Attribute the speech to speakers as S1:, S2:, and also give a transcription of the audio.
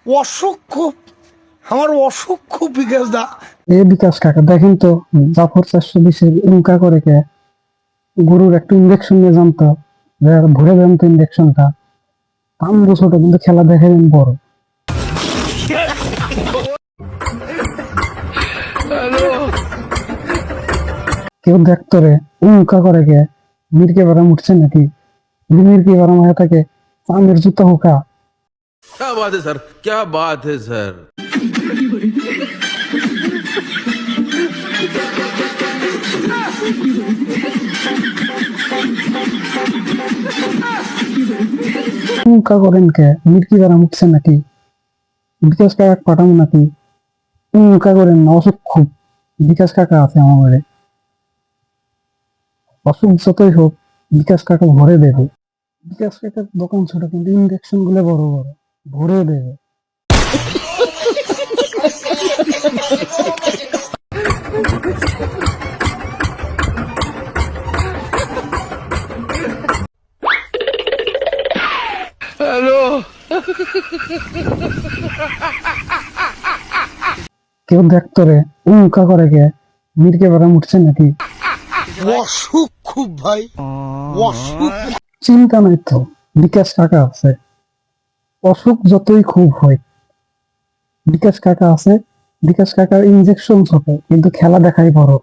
S1: অসুখ খুব, আমার অসুখ খুব বিকাশ দা।
S2: এ বিকাশ কাকা দেখেন তো, জাফর 420 উনকা করে কে গরুর একটা ইঞ্জেকশন নিয়ে জানতো, ভরে দেন তো ইঞ্জেকশনটা। আমরা ছোট কিন্তু খেলা দেখে দেন বড়। কেউ দেখতো রে উনকা করে কে মিরকে বারা উঠছে নাকি, মিরকে বারা মায়া থাকে পামের জুতা হুকা।
S3: क्या बात है सर, क्या बात है सर।
S2: উনকা করেন কে মিরকি বারা উঠছে নাকি, বিকাশ কাকা পাঠাবো নাকি? উনকা করেন না, অসুখ খুব। বিকাশ কাকা আছে আমার ঘরে, অসুখ যতই হোক বিকাশ কাকা ভরে দেবে। বিকাশ কাকার দোকান ছোট কিন্তু ইঞ্জেকশন গুলো বড় বড়, ভরে দেবে। কেউ দেখতো রে উনকা করে কে মিরকে বারা উঠছে নাকি।
S1: অসুখ খুব ভাই, অসুখ।
S2: চিন্তা নাই তো, বিকাশ কাকা আছে। অসুখ যতই খুব হয় বিকাশ কাকা আছে। বিকাশ কাকার ইঞ্জেকশন ছোট কিন্তু খেলা দেখাই বড়।